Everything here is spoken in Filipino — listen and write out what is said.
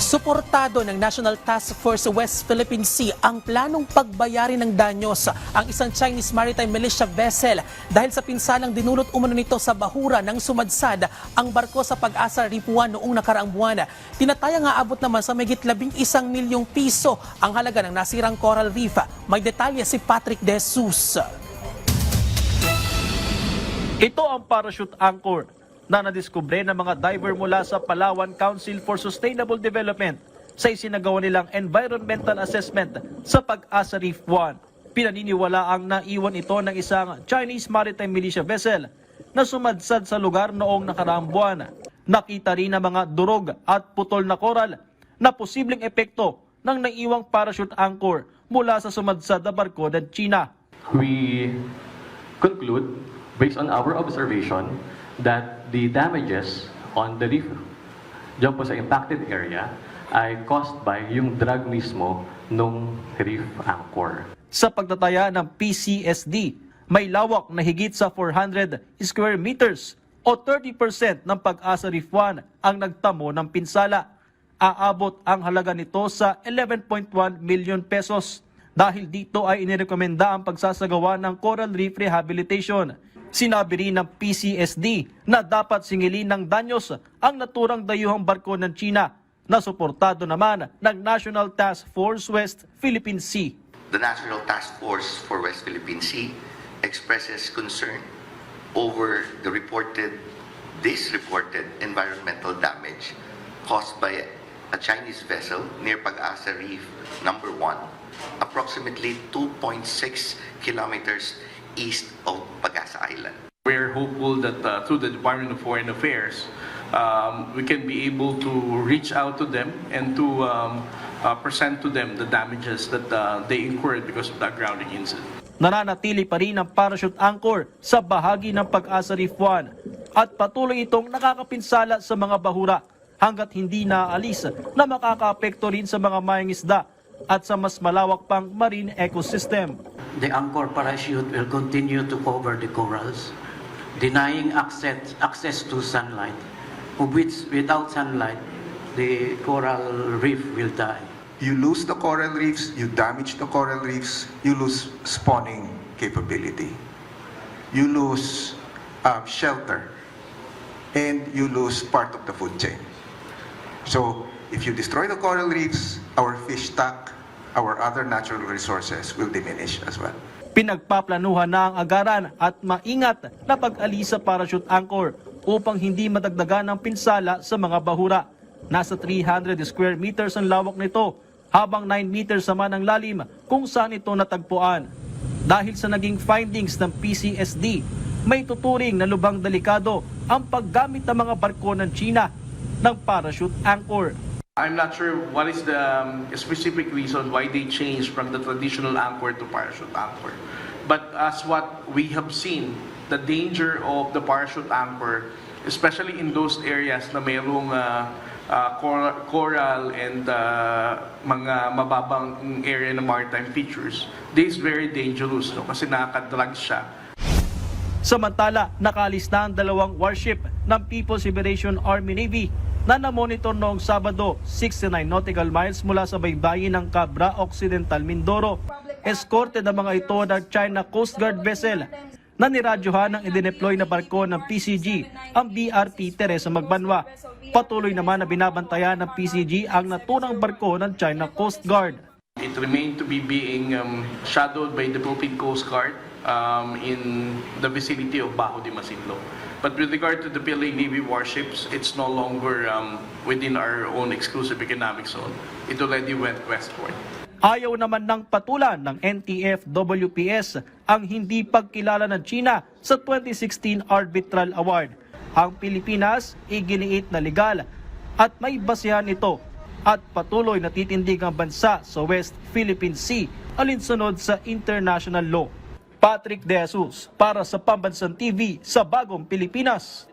Suportado ng National Task Force West Philippine Sea ang planong pagbayari ng danyos ang isang Chinese maritime militia vessel dahil sa pinsalang dinulot umano nito sa bahura ng sumadsad ang barko sa Pag-asa Reef 1 noong nakaraang buwan. Tinatayang aabot naman sa mahigit 11 milyong piso ang halaga ng nasirang coral reef. May detalye si Patrick De Jesus. Ito ang parachute anchor na nadiskubre ng mga diver mula sa Palawan Council for Sustainable Development sa isinagawa nilang environmental assessment sa Pag-asa Reef 1. Pinaniniwala ang naiwan ito ng isang Chinese maritime militia vessel na sumadsad sa lugar noong nakaraang buwan. Nakita rin ang mga durog at putol na koral na posibleng epekto ng naiwang parachute anchor mula sa sumadsad na barko ng China. We conclude, based on our observation, that the damages on the reef dyan po sa impacted area ay caused by yung drag mismo nung reef anchor. Sa pagtataya ng PCSD, may lawak na higit sa 400 square meters o 30% ng Pag-asa Reef 1 ang nagtamo ng pinsala. Aabot ang halaga nito sa 11.1 million pesos. Dahil dito ay inirekomenda ang pagsasagawa ng coral reef rehabilitation. Sinabi rin ng PCSD na dapat singilin ng danyos ang naturang dayuhang barko ng China na suportado naman ng National Task Force West Philippine Sea. The National Task Force for West Philippine Sea expresses concern over the this reported environmental damage caused by a Chinese vessel near Pag-asa Reef number 1, approximately 2.6 kilometers east of Pag-asa Island. We're hopeful that through the Department of Foreign Affairs, we can be able to reach out to them and to present to them the damages that they incurred because of that grounding incident. Nananatili pa rin ang parachute anchor sa bahagi ng Pag-asa Reef 1 at patuloy itong nakakapinsala sa mga bahura hanggat hindi naaalis na makakaapekto rin sa mga mangingisda at sa mas malawak pang marine ecosystem. The anchor parachute will continue to cover the corals, denying access to sunlight, of which without sunlight, the coral reef will die. You lose the coral reefs, you damage the coral reefs, you lose spawning capability, you lose shelter, and you lose part of the food chain. So if you destroy the coral reefs, our fish stock, our other natural resources will diminish as well. Pinagpaplanuhan na ang agaran at maingat na pag-alis sa parachute anchor upang hindi madagdagan ng pinsala sa mga bahura. Nasa 300 square meters ang lawak nito, habang 9 meters naman ang lalim kung saan ito natagpuan. Dahil sa naging findings ng PCSD, may tuturing na lubhang delikado ang paggamit ng mga barko ng China ng parachute anchor. I'm not sure what is the specific reason why they changed from the traditional anchor to parachute anchor. But as what we have seen, the danger of the parachute anchor, especially in those areas na mayroong coral and mga mababang area na maritime features, this is very dangerous kasi nakakadrag siya. Samantala, nakaalis na ang dalawang warship ng People's Liberation Army Navy na namonitor noong Sabado 69 nautical miles mula sa baybayin ng Cabra Occidental, Mindoro. Escorted ang mga ito ng China Coast Guard vessel na niradyohan ng idineploy na barko ng PCG, ang BRP Teresa Magbanwa. Patuloy naman na binabantayan ng PCG ang naturang barko ng China Coast Guard. It remained to be being shadowed by the Philippine Coast Guard in the vicinity of Bajo de Masinloc. But with regard to the PLA Navy warships, it's no longer within our own exclusive economic zone. It already went westward. Ayaw naman ng patulan ng NTF-WPS ang hindi pagkilala ng China sa 2016 Arbitral Award. Ang Pilipinas, iginiit na legal at may basehan ito at patuloy na titindig ang bansa sa West Philippine Sea alinsunod sa international law. Patrick De Jesus para sa Pambansang TV sa Bagong Pilipinas.